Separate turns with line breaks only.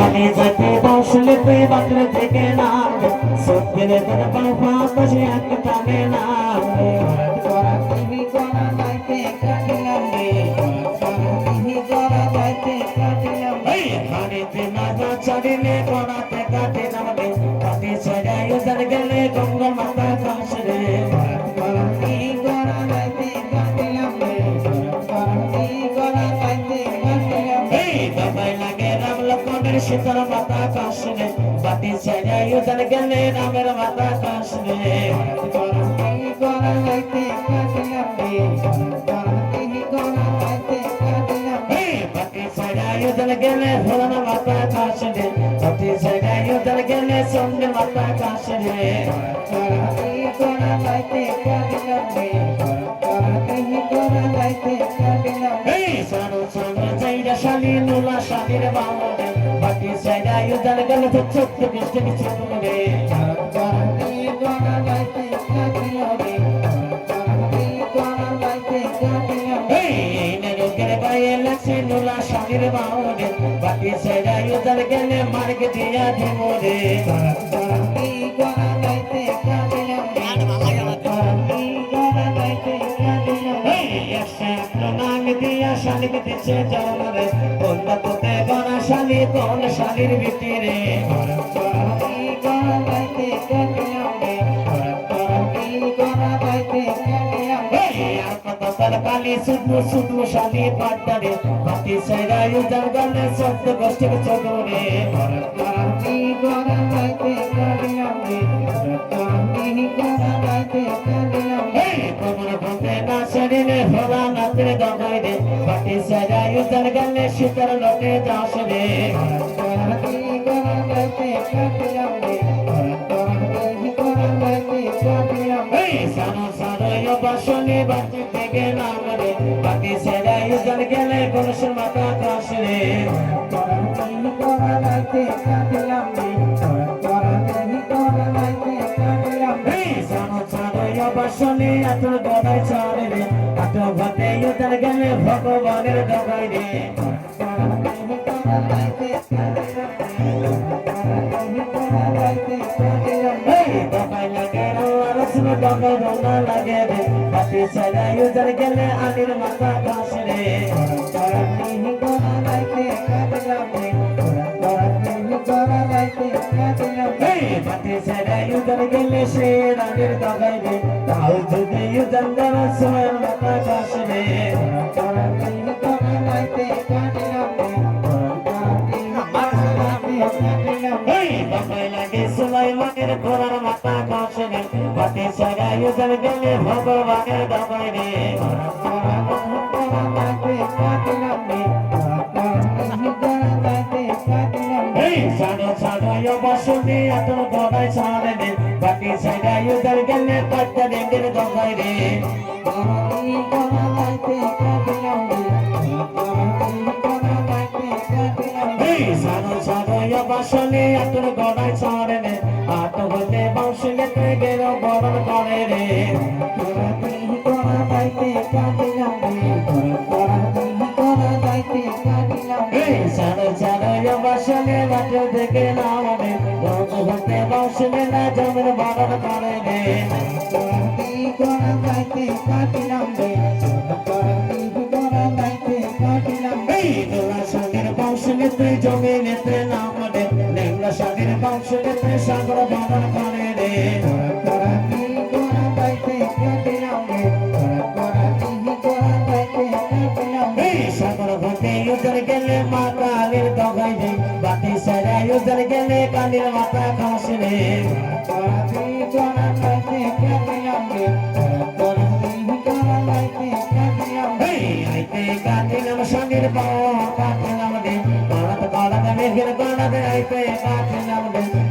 শালি যেতে বসলে তুই বাটলে থেকে নামবে সত্যিরে তোর বাবা বসে এক টানে নামবে হাড়িতে নাগা চড়িলে গড়াতে কাটে নামবে কাটে ছড়াই উদার গেলে গঙ্গা মাতা কাশরে বাবাই লাগে রাম লক্ষ্মণের শীতল মাতা কাশরে বাটি ছড়াই উদার গেলে রামের মাতা কাশরে उधर गले भोला माता काशरे पति सगाई उधर गले सोने माता काशरे सारो सारो जैरा शाली नुला शाली रे बावरे पति सगाई उधर गले तो चुप किस्त की चुप रे नुला शालिर बावरे बाकी सेरा उधर गले मार के दिया धीमोरे नाम दिया शाली के पीछे जाओ रे कौन तोते गना शाली कौन शालिर बिटी रे काली सुधु सुधु शाली पाटरे बाकी सेरा उधर गले सब गोष्ठी के चोरे कमर बंदे ना शरीर होला ना तेरे दगाई दे बाकी सेरा उधर गले शीतल लोटे दास रे सानो सानो यो बाशोनी बाती तेगे नाम रे बाकी सेरा उधर गले गुरुशर माता काशरे सानो सानो यो बाशोनी अतुल गोदाई चारे रे अतो भते उधर गले भगवानेर दगाई रे डंगा डंगा लगे रे बाती सदा उधर गले आनिर माता काशरे बाती सदा उधर गले शेर आनिर दगाई रे ताऊ तुझे उधर गले सोयर माता काशरे सुलाइमानेर घोड़ार माता काशरे बाती सदा उधर गले भगवानेर दगाई रे सानो सानो यो बाशुनी अतुल गोदाई चारे रे बाती सदा उधर गले पट्टा डेंगर दगाई रे सानो सानो यो बाशुनी अतुल गोदाई चारे रे आतो होते बाउशले ते गेरो बरन करे रे सानो सानो यो बाशुनी बाटे देखे नाम रे आतो होते बाउशले ना जमन बरन करे रे तुई जमीने ते नाम दे नेंगला शादिर बाउशले ते सागर बाबन करे रे सागर भते उधर गले माता आलिर दगाई दे बाती सरा उधर गले कालिर माता काशरे आइते काटिलम शादिर बाओ काटिलम दे कालत कालत मेघर कालत आइते काटिलम दे